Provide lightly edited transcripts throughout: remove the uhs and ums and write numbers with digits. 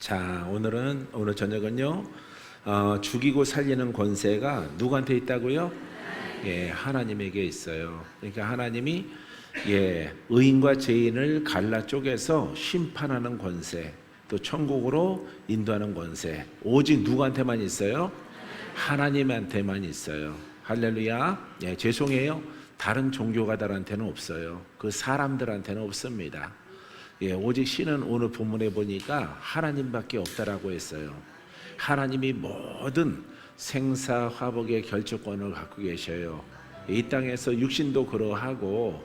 자, 오늘 저녁은요, 죽이고 살리는 권세가 누구한테 있다고요? 예, 하나님에게 있어요. 그러니까 하나님이 의인과 죄인을 갈라 쪼개서 심판하는 권세, 또 천국으로 인도하는 권세, 오직 누구한테만 있어요? 하나님한테만 있어요. 할렐루야. 예, 죄송해요. 다른 종교가들한테는 없어요. 그 사람들한테는 없습니다. 예, 오직 신은 오늘 본문에 보니까 하나님밖에 없다라고 했어요. 하나님이 모든 생사화복의 결정권을 갖고 계셔요. 이 땅에서 육신도 그러하고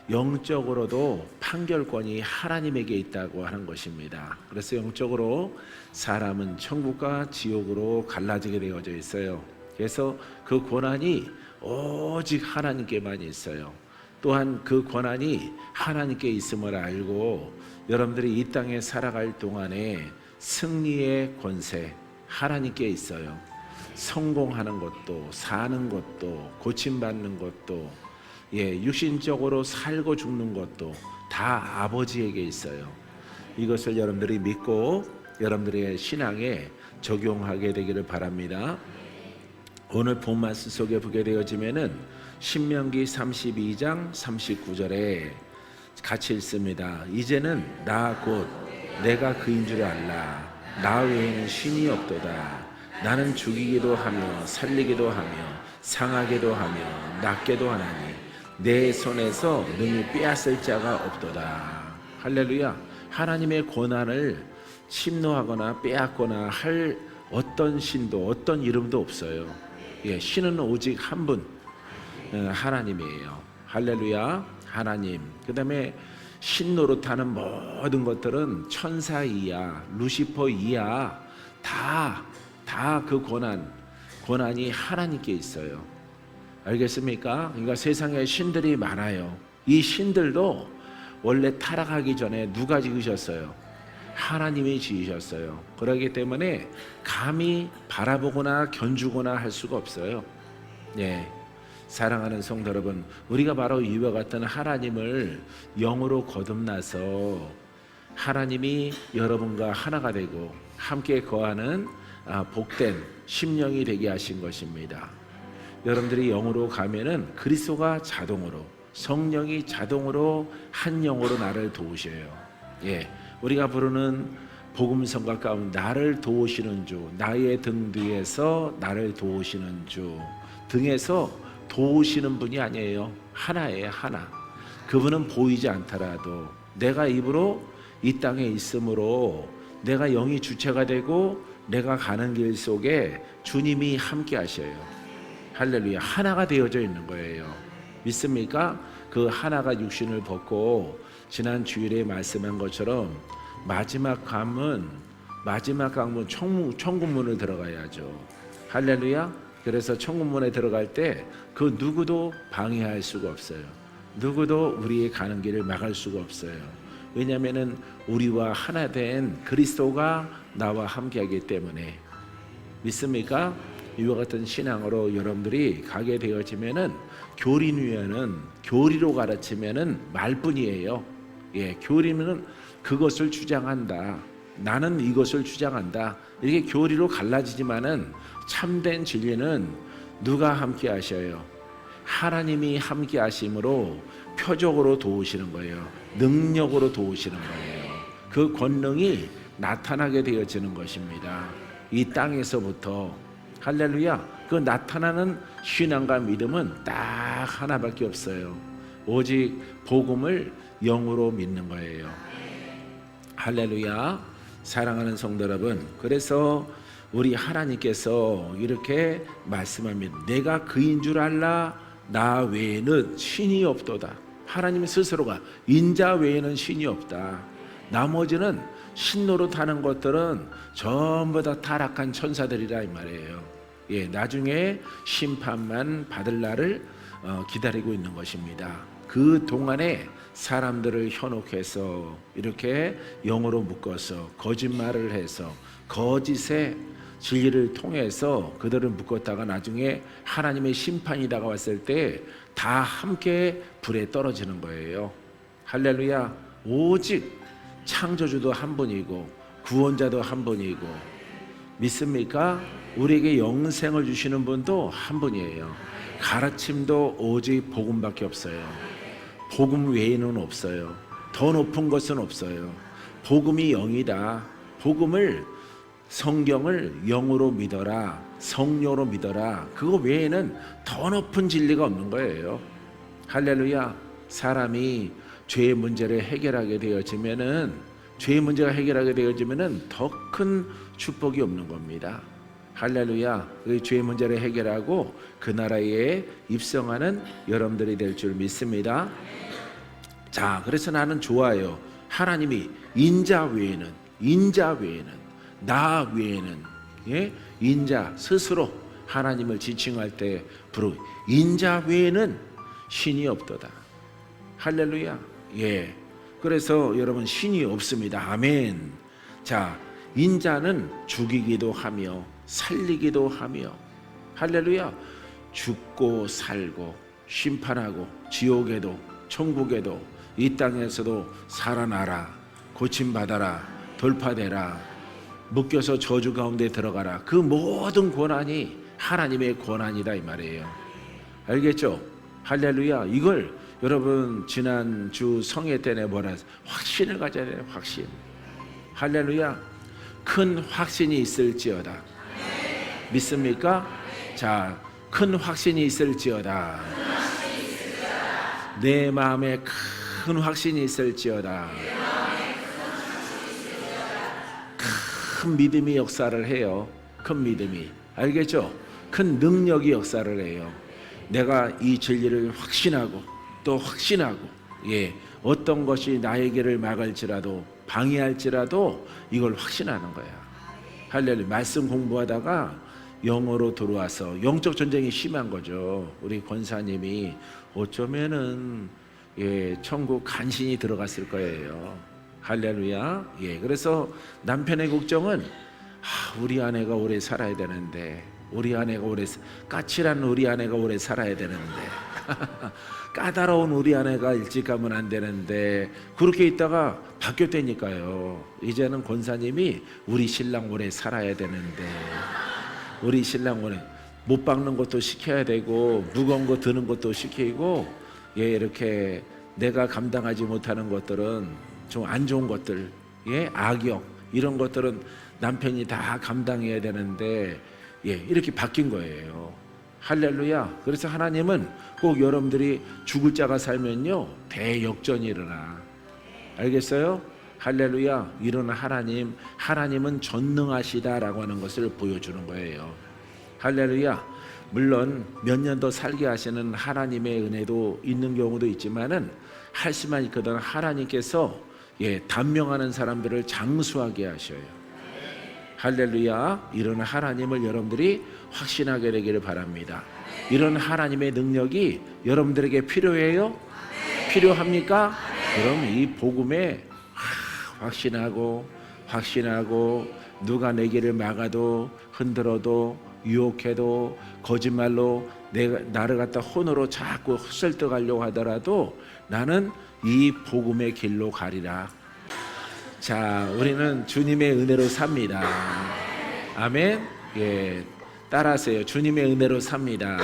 영적으로도 판결권이 하나님에게 있다고 하는 것입니다. 그래서 영적으로 사람은 천국과 지옥으로 갈라지게 되어져 있어요. 그래서 그 권한이 오직 하나님께만 있어요. 또한 그 권한이 하나님께 있음을 알고 여러분들이 이 땅에 살아갈 동안에 승리의 권세 하나님께 있어요. 성공하는 것도, 사는 것도, 고침받는 것도, 육신적으로 살고 죽는 것도 다 아버지에게 있어요. 이것을 여러분들이 믿고 여러분들의 신앙에 적용하게 되기를 바랍니다. 오늘 본 말씀 속에 보게 되어지면은 신명기 32장 39절에 같이 읽습니다. 이제는 나 곧 내가 그인 줄 알라. 나 외에는 신이 없도다. 나는 죽이기도 하며 살리기도 하며 상하게도 하며 낫게도 하나니 내 손에서 능히 빼앗을 자가 없도다. 할렐루야. 하나님의 권한을 침노하거나 빼앗거나 할 어떤 신도 어떤 이름도 없어요. 신은 오직 한 분, 하나님이에요. 할렐루야. 하나님. 그 다음에 신 노릇하는 모든 것들은 천사 이하, 루시퍼 이하 다 그 권한이 하나님께 있어요. 알겠습니까? 그러니까 세상에 신들이 많아요. 이 신들도 원래 타락하기 전에 누가 지으셨어요? 하나님이 지으셨어요. 그렇기 때문에 감히 바라보거나 견주거나 할 수가 없어요. 사랑하는 성도 여러분, 우리가 바로 이와 같은 하나님을 영으로 거듭나서 하나님이 여러분과 하나가 되고 함께 거하는 복된 심령이 되게 하신 것입니다. 여러분들이 영으로 가면은 그리스도가 자동으로, 성령이 자동으로 한 영으로 나를 도우셔요. 우리가 부르는 복음성가 가운데 나를 도우시는 주, 나의 등 뒤에서 나를 도우시는 주, 등에서 도우시는 분이 아니에요. 하나예요. 하나. 그분은 보이지 않더라도 내가 입으로 이 땅에 있으므로 내가 영이 주체가 되고 내가 가는 길 속에 주님이 함께 하셔요. 할렐루야. 하나가 되어져 있는 거예요. 믿습니까? 그 하나가 육신을 벗고 지난 주일에 말씀한 것처럼 마지막 강문 천국문을 들어가야죠. 할렐루야. 그래서 천국문에 들어갈 때 그 누구도 방해할 수가 없어요. 누구도 우리의 가는 길을 막을 수가 없어요. 왜냐하면 우리와 하나 된 그리스도가 나와 함께하기 때문에. 믿습니까? 이와 같은 신앙으로 여러분들이 가게 되어지면은 교리는 교리로 가르치면은 말뿐이에요. 교리는 그것을 주장한다. 나는 이것을 주장한다. 이렇게 교리로 갈라지지만은 참된 진리는 누가 함께 하셔요? 하나님이 함께 하심으로 표적으로 도우시는 거예요. 능력으로 도우시는 거예요. 그 권능이 나타나게 되어지는 것입니다. 이 땅에서부터. 할렐루야. 그 나타나는 신앙과 믿음은 딱 하나밖에 없어요. 오직 복음을 영으로 믿는 거예요. 할렐루야. 사랑하는 성도 여러분, 그래서 우리 하나님께서 이렇게 말씀합니다. 내가 그인 줄 알라. 나 외에는 신이 없도다. 하나님 스스로가 인자 외에는 신이 없다. 나머지는 신 노릇하는 것들은 전부 다 타락한 천사들이라 이 말이에요. 나중에 심판만 받을 날을 기다리고 있는 것입니다. 그 동안에 사람들을 현혹해서 이렇게 영으로 묶어서 거짓말을 해서 거짓의 진리를 통해서 그들을 묶었다가 나중에 하나님의 심판이 다가왔을 때 다 함께 불에 떨어지는 거예요. 할렐루야. 오직 창조주도 한 분이고 구원자도 한 분이고, 믿습니까? 우리에게 영생을 주시는 분도 한 분이에요. 가르침도 오직 복음밖에 없어요. 복음 외에는 없어요. 더 높은 것은 없어요. 복음이 영이다. 복음을, 성경을 영으로 믿어라, 성령으로 믿어라. 그거 외에는 더 높은 진리가 없는 거예요. 할렐루야. 사람이 죄의 문제를 해결하게 되어지면은, 죄의 문제가 해결하게 되어지면은 더 큰 축복이 없는 겁니다. 할렐루야. 그 죄의 문제를 해결하고 그 나라에 입성하는 여러분들이 될 줄 믿습니다. 자, 그래서 나는 좋아요. 하나님이 인자 외에는, 나 외에는, 예? 인자 스스로 하나님을 지칭할 때 부르 인자 외에는 신이 없도다. 할렐루야. 예. 그래서 여러분, 신이 없습니다. 아멘. 자, 인자는 죽이기도 하며 살리기도 하며, 할렐루야, 죽고 살고 심판하고 지옥에도 천국에도 이 땅에서도 살아나라, 고침받아라, 돌파되라, 묶여서 저주 가운데 들어가라. 그 모든 권한이 하나님의 권한이다 이 말이에요. 알겠죠? 할렐루야. 이걸 여러분 지난주 성회 때에 뭐라 했어요? 확신을 가져야 돼요. 확신. 할렐루야. 큰 확신이 있을지어다. 믿습니까? 자, 큰 확신이 있을지어다. 내 마음에 큰 확신이 있을지어다. 큰 믿음이 역사를 해요. 큰 믿음이. 알겠죠? 큰 능력이 역사를 해요. 내가 이 진리를 확신하고 또 확신하고, 예, 어떤 것이 나의 길을 막을지라도 방해할지라도 이걸 확신하는 거야. 할렐루야. 말씀 공부하다가 영어로 들어와서 영적 전쟁이 심한 거죠. 우리 권사님이 어쩌면은, 예, 천국 간신히 들어갔을 거예요. 할렐루야. 예, 그래서 남편의 걱정은, 우리 아내가 오래 살아야 되는데, 우리 아내가 오래, 까칠한 우리 아내가 오래 살아야 되는데 까다로운 우리 아내가 일찍 가면 안 되는데, 그렇게 있다가 바뀌었다니까요. 이제는 권사님이 우리 신랑 오래 살아야 되는데, 우리 신랑 오래 못 박는 것도 시켜야 되고 무거운 거 드는 것도 시키고, 예, 이렇게 내가 감당하지 못하는 것들은, 좀 안 좋은 것들, 예, 악역 이런 것들은 남편이 다 감당해야 되는데, 예, 이렇게 바뀐 거예요. 할렐루야. 그래서 하나님은 꼭 여러분들이 죽을 자가 살면요, 대역전이 일어나. 알겠어요? 할렐루야. 이런 하나님은 전능하시다라고 하는 것을 보여주는 거예요. 할렐루야. 물론 몇 년 더 살게 하시는 하나님의 은혜도 있는 경우도 있지만은, 할 수만 있거든 하나님께서, 예, 단명하는 사람들을 장수하게 하셔요. 할렐루야. 이런 하나님을 여러분들이 확신하게 되기를 바랍니다. 이런 하나님의 능력이 여러분들에게 필요해요? 필요합니까? 그럼 이 복음에 확신하고 누가 내 길을 막아도 흔들어도 유혹해도 거짓말로 나를 갖다 혼으로 자꾸 헛설득하려고 하더라도 나는 이 복음의 길로 가리라. 자, 우리는 주님의 은혜로 삽니다. 아멘. 예, 따라하세요. 주님의 은혜로 삽니다.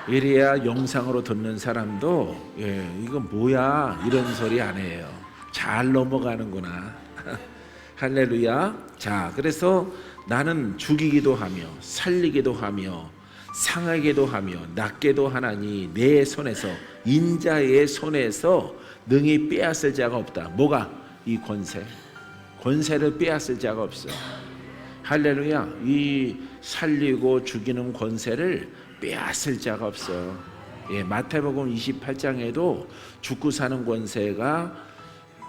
이래야 영상으로 듣는 사람도, 예, 이거 뭐야 이런 소리 안 해요. 잘 넘어가는구나. 할렐루야. 자, 그래서 나는 죽이기도 하며 살리기도 하며 상하게도 하며 낫게도 하나니 내 손에서, 인자의 손에서 능히 빼앗을 자가 없다. 뭐가? 이 권세를 빼앗을 자가 없어. 할렐루야. 이 살리고 죽이는 권세를 빼앗을 자가 없어. 예, 마태복음 28장에도 죽고 사는 권세가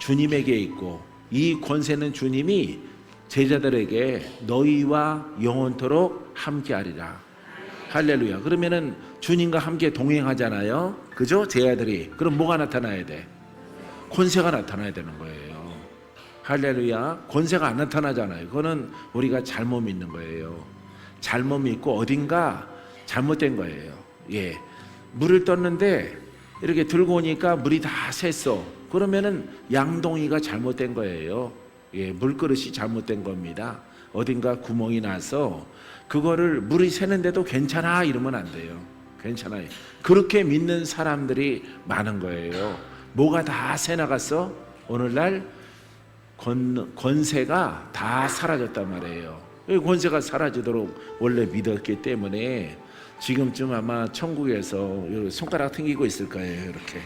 주님에게 있고, 이 권세는 주님이 제자들에게 너희와 영원토록 함께하리라. 할렐루야. 그러면은 주님과 함께 동행하잖아요. 그죠? 제자들이. 그럼 뭐가 나타나야 돼? 권세가 나타나야 되는 거예요. 할렐루야. 권세가 안 나타나잖아요. 그거는 우리가 잘못 믿는 거예요. 잘못 믿고 어딘가 잘못된 거예요. 예, 물을 떴는데 이렇게 들고 오니까 물이 다 샜어. 그러면은 양동이가 잘못된 거예요. 예, 물그릇이 잘못된 겁니다. 어딘가 구멍이 나서 그거를 물이 새는데도 괜찮아 이러면 안 돼요. 괜찮아요. 그렇게 믿는 사람들이 많은 거예요. 뭐가 다 새나갔어? 오늘날 권세가 다 사라졌단 말이에요. 권세가 사라지도록 원래 믿었기 때문에 지금쯤 아마 천국에서 손가락 튕기고 있을 거예요. 이렇게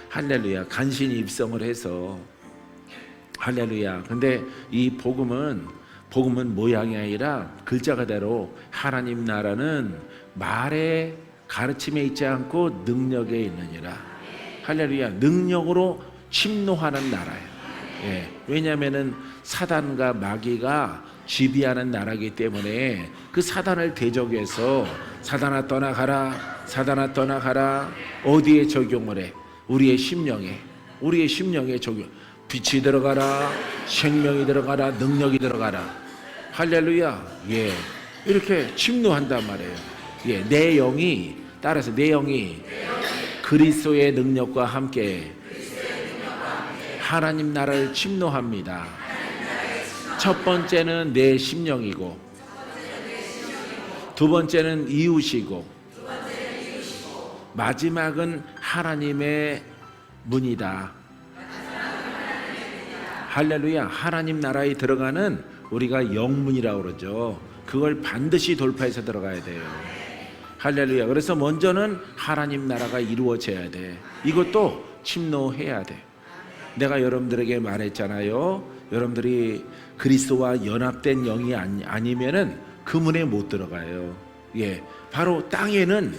할렐루야. 간신히 입성을 해서 할렐루야. 근데 이 복음은 모양이 아니라 글자 그대로 하나님 나라는 말에 가르침에 있지 않고 능력에 있느니라. 할렐루야. 능력으로 침노하는 나라예요. 예, 왜냐하면은 사단과 마귀가 지배하는 나라이기 때문에 그 사단을 대적해서 사단아 떠나가라, 사단아 떠나가라. 어디에 적용을 해? 우리의 심령에 적용. 빛이 들어가라, 생명이 들어가라, 능력이 들어가라. 할렐루야. 예, 이렇게 침노한단 말이에요. 예, 내 영이 따라서 내 영이 그리스도의 능력과 함께 하나님 나라를 침노합니다. 첫 번째는 내 심령이고, 두 번째는 이웃이고, 마지막은 하나님의 문이다. 할렐루야. 하나님 나라에 들어가는 우리가 영문이라고 그러죠. 그걸 반드시 돌파해서 들어가야 돼요. 할렐루야. 그래서 먼저는 하나님 나라가 이루어져야 돼. 이것도 침노해야 돼. 내가 여러분들에게 말했잖아요. 여러분들이 그리스도와 연합된 영이 아니면은 그 문에 못 들어가요. 예, 바로 땅에는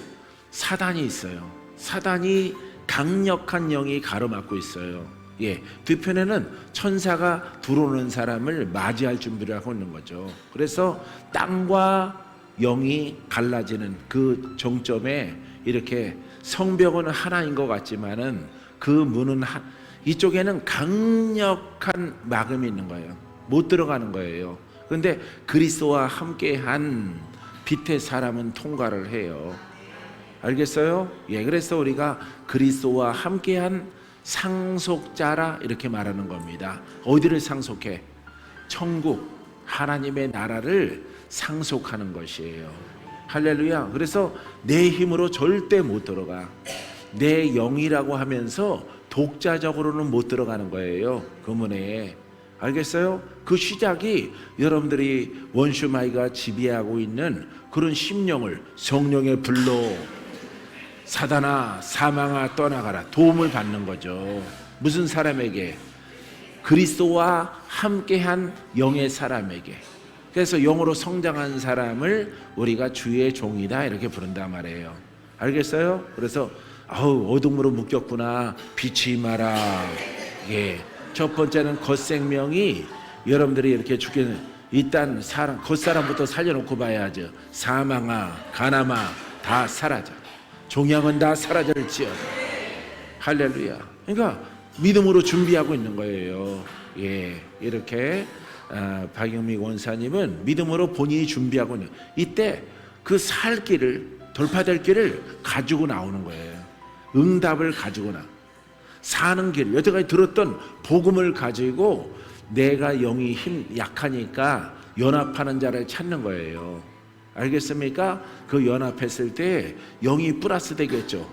사단이 있어요. 사단이 강력한 영이 가로막고 있어요. 예, 뒤편에는 천사가 들어오는 사람을 맞이할 준비를 하고 있는 거죠. 그래서 땅과 영이 갈라지는 그 정점에 이렇게 성벽은 하나인 것 같지만은 그 문은 이쪽에는 강력한 막음이 있는 거예요. 못 들어가는 거예요. 그런데 그리스도와 함께한 빛의 사람은 통과를 해요. 알겠어요? 예, 그래서 우리가 그리스도와 함께한 상속자라 이렇게 말하는 겁니다. 어디를 상속해? 천국, 하나님의 나라를 상속하는 것이에요. 할렐루야. 그래서 내 힘으로 절대 못 들어가. 내 영이라고 하면서 독자적으로는 못 들어가는 거예요. 그 문에. 알겠어요? 그 시작이 여러분들이 원슈마이가 지배하고 있는 그런 심령을 성령의 불로 사단아 사망아 떠나가라 도움을 받는 거죠. 무슨 사람에게? 그리스도와 함께한 영의 사람에게. 그래서 영으로 성장한 사람을 우리가 주의 종이다 이렇게 부른단 말이에요. 알겠어요? 그래서 어둠으로 묶였구나. 빛이 임하라. 예. 첫 번째는 겉생명이 여러분들이 이렇게 죽게 일단 겉사람부터 살려놓고 봐야죠. 사망아 가나마 다 사라져. 종양은 다 사라질지어다. 할렐루야. 그러니까 믿음으로 준비하고 있는 거예요. 예, 이렇게 박영미 원사님은 믿음으로 본인이 준비하고 있는 이때 그 살 길을 돌파될 길을 가지고 나오는 거예요. 응답을 가지고 사는 길, 여태까지 들었던 복음을 가지고 내가 영이 약하니까 연합하는 자를 찾는 거예요. 알겠습니까? 그 연합했을 때 영이 플러스 되겠죠.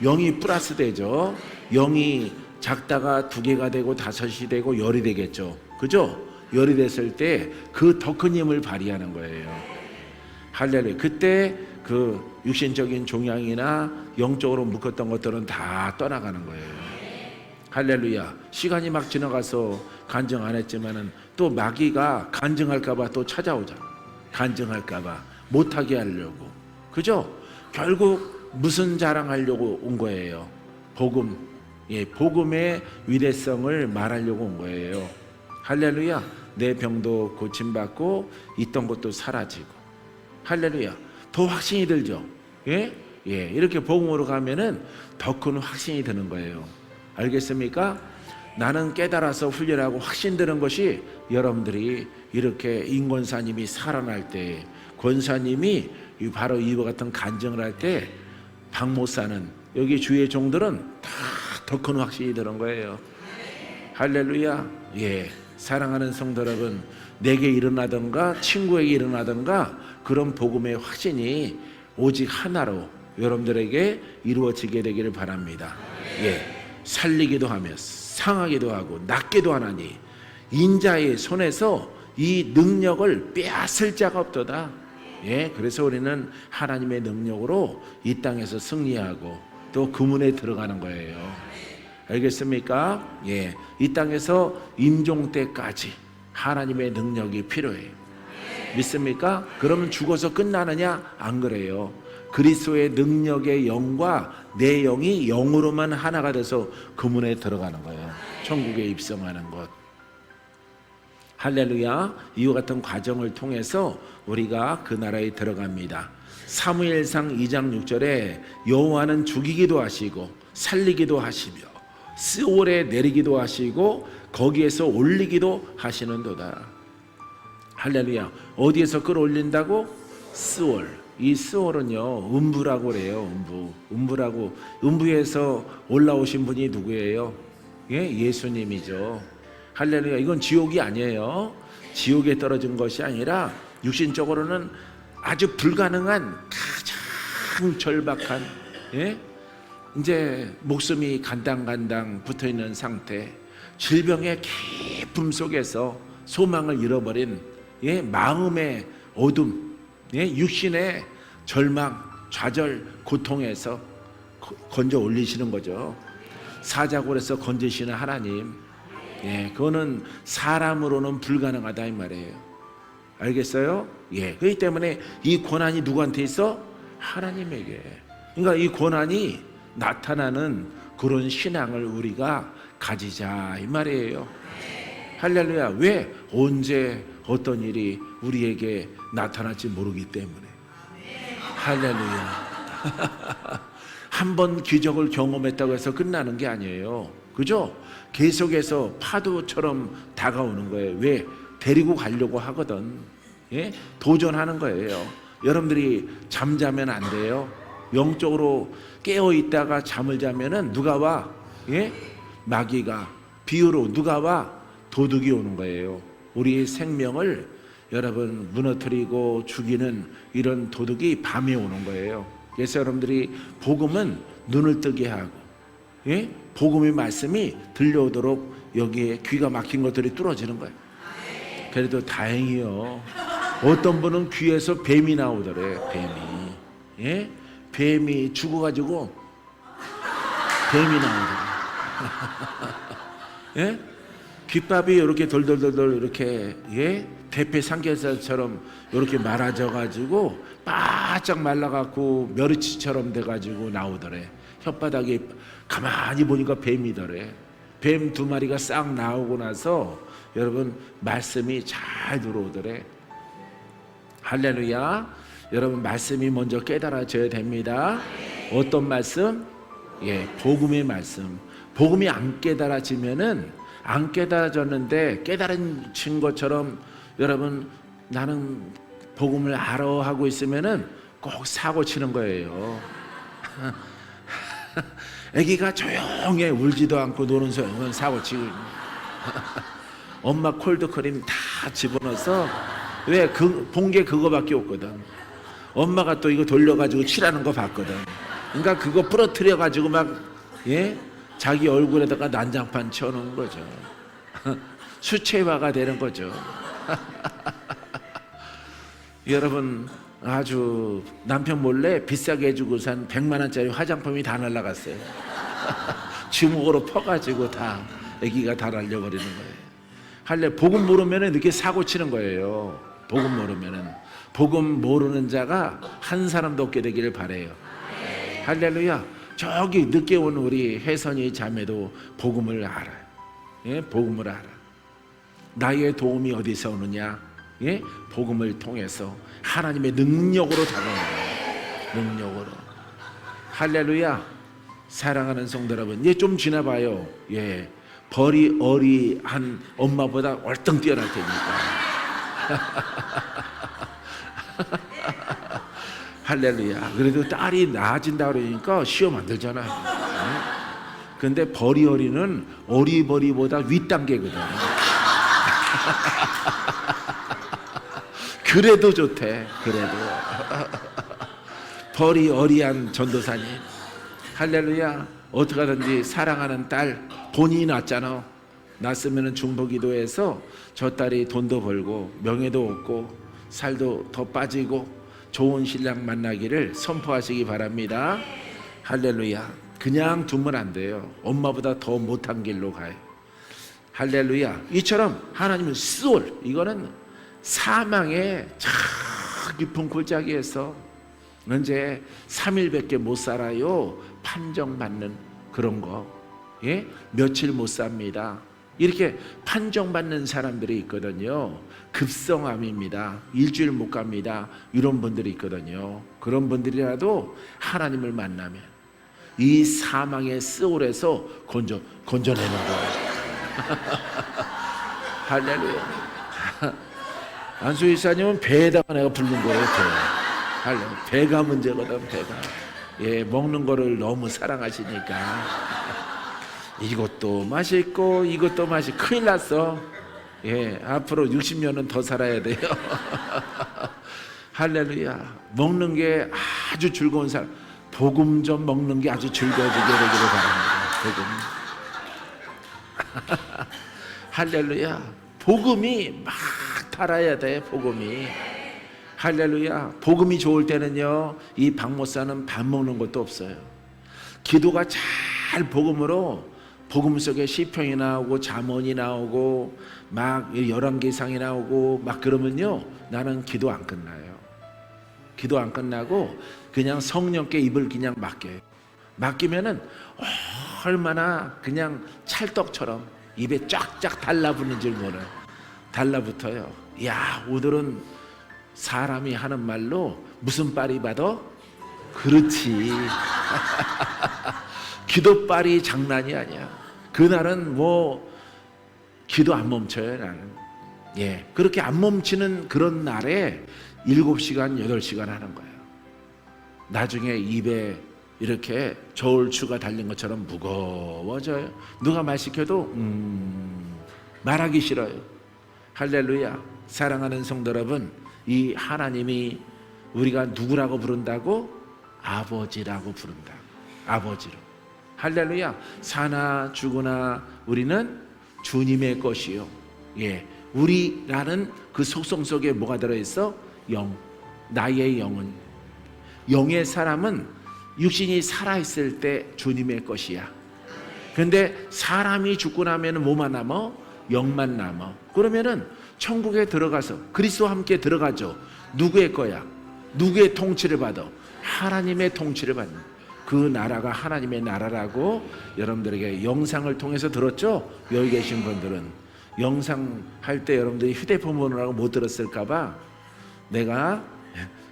영이 플러스 되죠. 영이 작다가 2개가 되고 5이 되고 10이 되겠죠. 그죠? 10이 됐을 때 그 더 큰 힘을 발휘하는 거예요. 할렐루야. 그때 그 육신적인 종양이나 영적으로 묶었던 것들은 다 떠나가는 거예요. 할렐루야. 시간이 막 지나가서 간증 안 했지만은 또 마귀가 간증할까봐 또 찾아오자. 간증할까봐 못하게 하려고. 그죠? 결국 무슨 자랑하려고 온 거예요? 복음. 예, 복음의 위대성을 말하려고 온 거예요. 할렐루야. 내 병도 고침받고 있던 것도 사라지고. 할렐루야. 더 확신이 들죠? 예? 예, 이렇게 복음으로 가면은 더 큰 확신이 드는 거예요. 알겠습니까? 나는 깨달아서 훈련하고 확신드는 것이 여러분들이 이렇게 임권사님이 살아날 때, 권사님이 바로 이와 같은 간증을 할 때 박목사는 여기 주의 종들은 다 더 큰 확신이 드는 거예요. 할렐루야. 예, 사랑하는 성도 여러분, 내게 일어나던가 친구에게 일어나던가 그런 복음의 확신이 오직 하나로 여러분들에게 이루어지게 되기를 바랍니다. 예, 살리기도 하며 상하기도 하고 낫기도 하나니 인자의 손에서 이 능력을 빼앗을 자가 없도다. 예, 그래서 우리는 하나님의 능력으로 이 땅에서 승리하고 또 그 문에 들어가는 거예요. 알겠습니까? 예, 이 땅에서 임종 때까지 하나님의 능력이 필요해요. 믿습니까? 그러면 죽어서 끝나느냐? 안 그래요. 그리스도의 능력의 영과 내 영이 영으로만 하나가 돼서 그 문에 들어가는 거예요. 천국에 입성하는 것. 할렐루야. 이와 같은 과정을 통해서 우리가 그 나라에 들어갑니다. 사무엘상 2장 6절에 여호와는 죽이기도 하시고 살리기도 하시며 스올에 내리기도 하시고 거기에서 올리기도 하시는도다. 할렐루야. 어디에서 끌어올린다고? 스올. 이 스올은요 음부라고 그래요. 음부라고. 음부에서 올라오신 분이 누구예요? 예, 예수님이죠. 할렐루야. 이건 지옥이 아니에요. 지옥에 떨어진 것이 아니라 육신적으로는 아주 불가능한 가장 절박한, 예? 이제 목숨이 간당간당 붙어있는 상태, 질병의 깊음 속에서 소망을 잃어버린, 예? 마음의 어둠, 예? 육신의 절망, 좌절, 고통에서 건져 올리시는 거죠. 사자굴에서 건지시는 하나님, 예, 그거는 사람으로는 불가능하다 이 말이에요. 알겠어요? 예, 그렇기 때문에 이 권한이 누구한테 있어? 하나님에게. 그러니까 이 권한이 나타나는 그런 신앙을 우리가 가지자 이 말이에요. 할렐루야. 왜? 언제 어떤 일이 우리에게 나타날지 모르기 때문에. 할렐루야. 한 번 기적을 경험했다고 해서 끝나는 게 아니에요. 그죠? 계속해서 파도처럼 다가오는 거예요. 왜? 데리고 가려고 하거든. 예? 도전하는 거예요. 여러분들이 잠자면 안 돼요. 영적으로 깨어 있다가 잠을 자면은 누가 와? 예? 마귀가. 비유로 누가 와? 도둑이 오는 거예요. 우리의 생명을 여러분 무너뜨리고 죽이는 이런 도둑이 밤에 오는 거예요. 그래서 여러분들이 복음은 눈을 뜨게 하고, 예? 복음의 말씀이 들려오도록 여기에 귀가 막힌 것들이 뚫어지는 거예요. 그래도 다행이요. 어떤 분은 귀에서 뱀이 나오더래. 뱀이. 예? 뱀이 죽어가지고 뱀이 나오더래. 예? 귓밥이 이렇게 돌돌돌돌 이렇게, 예? 대패 삼겹살처럼 이렇게 말아져가지고 바짝 말라갖고 멸치처럼 돼가지고 나오더래. 혓바닥에 가만히 보니까 뱀이더래. 뱀 2마리가 싹 나오고 나서 여러분 말씀이 잘 들어오더래. 할렐루야. 여러분 말씀이 먼저 깨달아져야 됩니다. 어떤 말씀? 예, 복음의 말씀. 복음이 안 깨달아지면은 안 깨달아졌는데 깨달아진 것처럼 여러분 나는 복음을 알아 하고 있으면은 꼭 사고 치는 거예요. 아기가 조용히 울지도 않고 노는 소리는 사고 치고 엄마 콜드크림 다 집어넣어서 왜 본 게 그거밖에 없거든. 엄마가 또 이거 돌려가지고 칠하는 거 봤거든. 그러니까 그거 부러뜨려 가지고 막, 예? 자기 얼굴에다가 난장판 쳐놓은 거죠. 수채화가 되는 거죠. 여러분 아주 남편 몰래 비싸게 해주고 산 100만 원짜리 화장품이 다 날라갔어요. 주먹으로 퍼가지고 다 아기가 다 날려버리는 거예요. 할래 복음 모르면은 이렇게 사고 치는 거예요. 복음 모르면은. 복음 모르는 자가 한 사람도 없게 되기를 바래요. 할렐루야. 저기 늦게 온 우리 혜선이 자매도 복음을 알아요. 예? 복음을 알아. 나의 도움이 어디서 오느냐? 예? 복음을 통해서 하나님의 능력으로 다가오는 거예요. 능력으로. 할렐루야. 사랑하는 성도 여러분, 예, 좀 지나봐요. 예, 벌이 어리한 엄마보다 월등 뛰어날 테니까. 할렐루야. 그래도 딸이 나아진다 그러니까 시험 안 들잖아요. 근데 버리어리는 어리버리보다 윗단계거든. 그래도 좋대. 그래도 버리어리한 전도사님, 할렐루야. 어떻게 하든지 사랑하는 딸 본인이 낳았잖아. 낳았으면 중보기도해서 저 딸이 돈도 벌고 명예도 얻고 살도 더 빠지고 좋은 신랑 만나기를 선포하시기 바랍니다. 할렐루야. 그냥 두면 안 돼요. 엄마보다 더 못한 길로 가요. 할렐루야. 이처럼 하나님은 스올, 이거는 사망의 참 깊은 골짜기에서 이제 3일밖에 못 살아요. 판정받는 그런 거, 예? 며칠 못 삽니다. 이렇게 판정받는 사람들이 있거든요. 급성암입니다. 일주일 못 갑니다. 이런 분들이 있거든요. 그런 분들이라도 하나님을 만나면 이 사망의 스올에서 건져내는 거예요. 할렐루야. 안수 이사님은 배에다가 내가 부른 거예요. 배가 문제거든. 배가. 예, 먹는 거를 너무 사랑하시니까 이것도 맛있고 이것도 맛있고 큰일 났어. 예, 앞으로 60년은 더 살아야 돼요. 할렐루야. 먹는 게 아주 즐거운 사람, 복음 좀 먹는 게 아주 즐거워지게 되기를 바랍니다. 복음. 할렐루야. 복음이 막 달아야 돼. 복음이. 할렐루야. 복음이 좋을 때는요, 이 박목사는 밥 먹는 것도 없어요. 기도가 잘 복음으로, 복음 속에 시편이 나오고 잠언이 나오고 막 열왕기상이 나오고 막 그러면요, 나는 기도 안 끝나요. 기도 안 끝나고 그냥 성령께 입을 그냥 맡겨요. 맡기면은 얼마나 그냥 찰떡처럼 입에 쫙쫙 달라붙는 줄 몰라요. 달라붙어요. 야, 오늘은 사람이 하는 말로 무슨 빨이 받아? 그렇지. 기도빨이 장난이 아니야. 그날은 뭐 기도 안 멈춰요. 나는. 예, 그렇게 안 멈추는 그런 날에 7시간 8시간 하는 거예요. 나중에 입에 이렇게 저울추가 달린 것처럼 무거워져요. 누가 말 시켜도 말하기 싫어요. 할렐루야. 사랑하는 성도 여러분, 이 하나님이 우리가 누구라고 부른다고? 아버지라고 부른다. 아버지로. 할렐루야. 사나 죽으나 우리는 주님의 것이요. 예, 우리라는 그 속성 속에 뭐가 들어있어? 영. 나의 영은, 영의 사람은 육신이 살아있을 때 주님의 것이야. 그런데 사람이 죽고 나면 뭐만 남아? 영만 남아. 그러면은 천국에 들어가서 그리스도와 함께 들어가죠. 누구의 거야? 누구의 통치를 받아? 하나님의 통치를 받는 그 나라가 하나님의 나라라고 여러분들에게 영상을 통해서 들었죠? 여기 계신 분들은 영상 할 때 여러분들이 휴대폰 보느라고 못 들었을까 봐 내가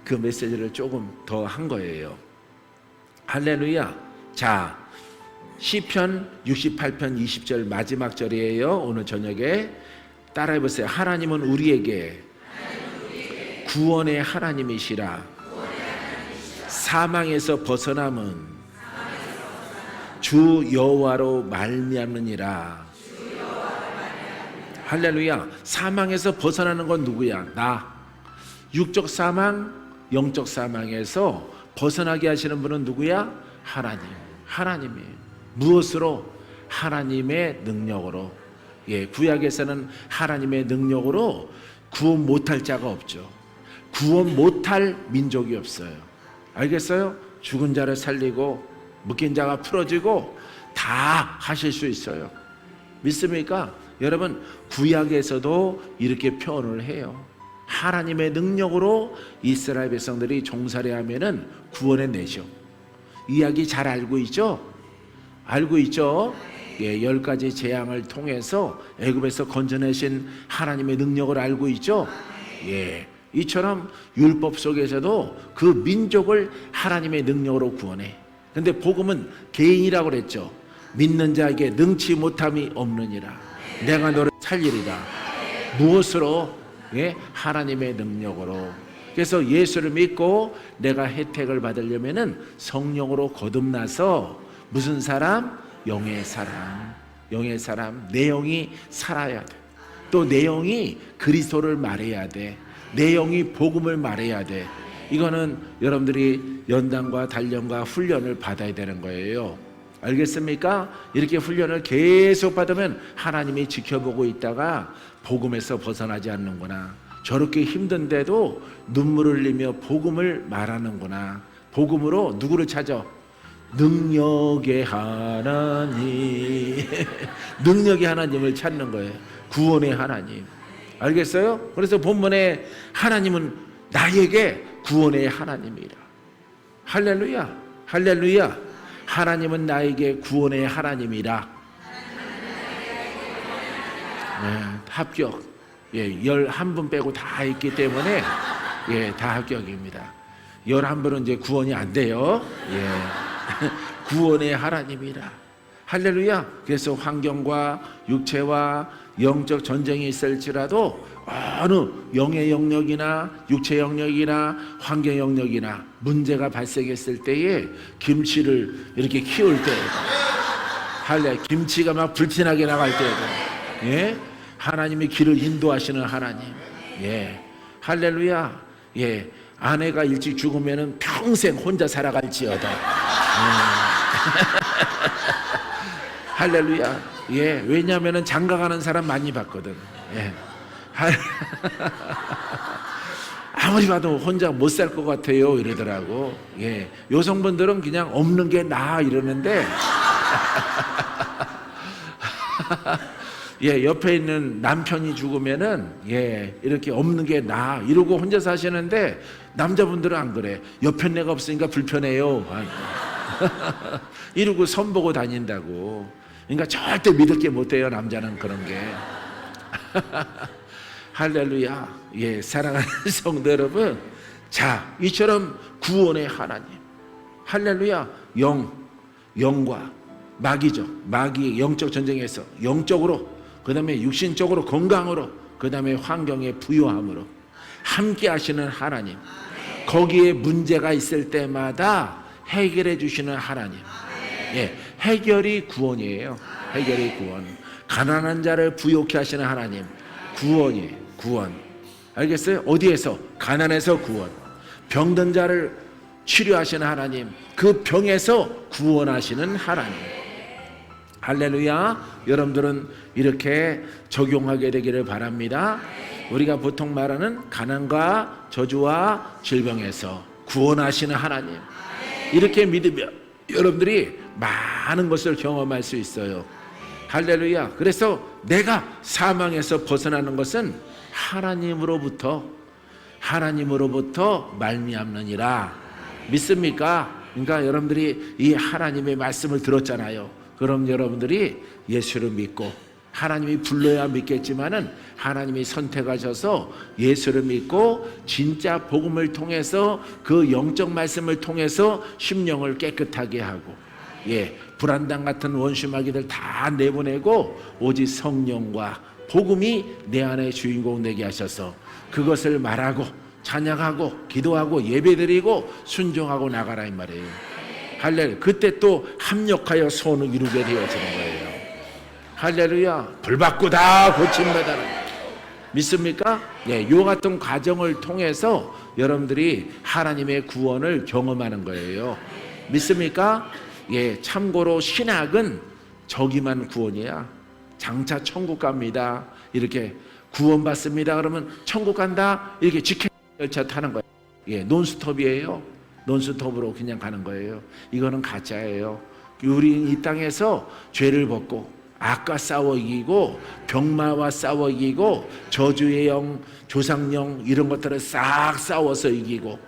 그 메시지를 조금 더 한 거예요. 할렐루야. 자, 시편 68편 20절 마지막 절이에요. 오늘 저녁에 따라해 보세요. 하나님은 우리에게 구원의 하나님이시라. 사망에서 벗어남은 주 여호와로 말미암느니라. 할렐루야. 사망에서 벗어나는 건 누구야? 나. 육적 사망, 영적 사망에서 벗어나게 하시는 분은 누구야? 하나님. 하나님이에요. 무엇으로? 하나님의 능력으로. 예, 구약에서는 하나님의 능력으로 구원 못할 자가 없죠. 구원 못할 민족이 없어요. 알겠어요? 죽은 자를 살리고 묶인 자가 풀어지고 다 하실 수 있어요. 믿습니까? 여러분, 구약에서도 이렇게 표현을 해요. 하나님의 능력으로 이스라엘 백성들이 종살이 하면은 구원해 내죠. 이야기 잘 알고 있죠? 알고 있죠? 예, 10가지 재앙을 통해서 애굽에서 건져내신 하나님의 능력을 알고 있죠? 예, 이처럼 율법 속에서도 그 민족을 하나님의 능력으로 구원해. 근데 복음은 개인이라고 그랬죠. 믿는 자에게 능치 못함이 없느니라. 내가 너를 살리리라. 무엇으로? 예, 하나님의 능력으로. 그래서 예수를 믿고 내가 혜택을 받으려면은 성령으로 거듭나서 무슨 사람? 영의 사람, 영의 사람, 내 영이 살아야 돼. 또 내 영이 그리스도를 말해야 돼. 내 영이 복음을 말해야 돼. 이거는 여러분들이 연단과 단련과 훈련을 받아야 되는 거예요. 알겠습니까? 이렇게 훈련을 계속 받으면 하나님이 지켜보고 있다가 복음에서 벗어나지 않는구나. 저렇게 힘든데도 눈물을 흘리며 복음을 말하는구나. 복음으로 누구를 찾아? 능력의 하나님. 능력의 하나님을 찾는 거예요. 구원의 하나님. 알겠어요? 그래서 본문에 하나님은 나에게 구원의 하나님이라. 할렐루야. 할렐루야. 하나님은 나에게 구원의 하나님이라. 네, 합격. 예, 11분 빼고 다 있기 때문에 예, 다 합격입니다. 11분은 이제 구원이 안 돼요. 예. 구원의 하나님이라. 할렐루야. 그래서 환경과 육체와 영적 전쟁이 있을지라도 어느 영의 영역이나 육체 영역이나 환경 영역이나 문제가 발생했을 때에 김치를 이렇게 키울 때, 할렐, 김치가 막 불티나게 나갈 때에도 예? 하나님이 길을 인도하시는 하나님. 예. 할렐루야. 예. 아내가 일찍 죽으면은 평생 혼자 살아갈지어다. 할렐루야. 예. 왜냐하면은 장가가는 사람 많이 봤거든. 예. 아무리 봐도 혼자 못 살 것 같아요 이러더라고. 예. 여성분들은 그냥 없는 게 나아 이러는데 예, 옆에 있는 남편이 죽으면은 예, 이렇게 없는 게 나아 이러고 혼자 사시는데 남자분들은 안 그래. 옆에 내가 없으니까 불편해요. 이러고 선보고 다닌다고. 그러니까 절대 믿을 게 못 돼요. 남자는 그런 게. 할렐루야. 예, 사랑하는 성도 여러분. 자, 이처럼 구원의 하나님. 할렐루야. 영과 마귀죠. 마귀의 영적 전쟁에서 영적으로, 그 다음에 육신적으로 건강으로, 그 다음에 환경의 부요함으로 함께 하시는 하나님. 거기에 문제가 있을 때마다 해결해 주시는 하나님. 예, 해결이 구원이에요. 해결이 구원. 가난한 자를 부요케 하시는 하나님. 구원이에요. 구원. 알겠어요? 어디에서? 가난에서 구원. 병든 자를 치료하시는 하나님. 그 병에서 구원하시는 하나님. 할렐루야. 여러분들은 이렇게 적용하게 되기를 바랍니다. 우리가 보통 말하는 가난과 저주와 질병에서 구원하시는 하나님. 이렇게 믿으면 여러분들이 많은 것을 경험할 수 있어요. 할렐루야. 그래서 내가 사망에서 벗어나는 것은 하나님으로부터 말미암느니라. 믿습니까? 그러니까 여러분들이 이 하나님의 말씀을 들었잖아요. 그럼 여러분들이 예수를 믿고, 하나님이 불러야 믿겠지만은 하나님이 선택하셔서 예수를 믿고 진짜 복음을 통해서 그 영적 말씀을 통해서 심령을 깨끗하게 하고, 예, 불안당 같은 원수 마귀들 다 내보내고 오직 성령과 복음이 내 안에 주인공 되게 하셔서 그것을 말하고 찬양하고 기도하고 예배드리고 순종하고 나가라 이 말이에요. 할렐루야. 그때 또 합력하여 소원을 이루게 되어지는 거예요. 할렐루야. 불받고 다 고침받아라. 믿습니까? 예, 요 같은 과정을 통해서 여러분들이 하나님의 구원을 경험하는 거예요. 믿습니까? 예, 참고로 신학은 저기만 구원이야. 장차 천국 갑니다. 이렇게 구원받습니다. 그러면 천국 간다. 이렇게 직행 열차 타는 거예요. 예, 논스톱이에요. 논스톱으로 그냥 가는 거예요. 이거는 가짜예요. 우리 이 땅에서 죄를 벗고 악과 싸워 이기고 병마와 싸워 이기고 저주의 영, 조상영 이런 것들을 싹 싸워서 이기고,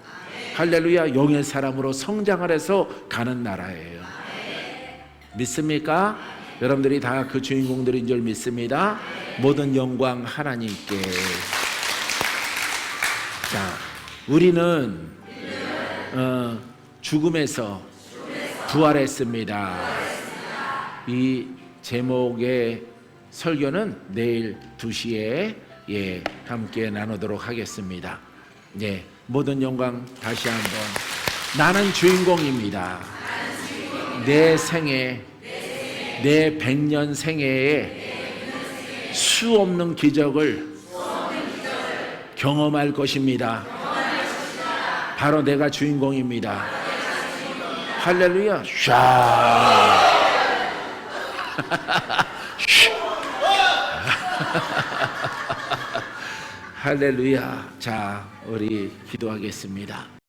할렐루야, 영의 사람으로 성장을 해서 가는 나라예요. 믿습니까? 여러분들이 다 그 주인공들인 줄 믿습니다. 모든 영광 하나님께. 자, 우리는 죽음에서 부활했습니다. 이 제목의 설교는 내일 2시에 예, 함께 나누도록 하겠습니다. 예, 모든 영광 다시 한번. 나는 주인공입니다. 내 생에 내 100년 생애에 수 없는 기적을 경험할 것입니다. 바로 내가 주인공입니다. 할렐루야. 샤. 할렐루야. 자, 우리 기도하겠습니다.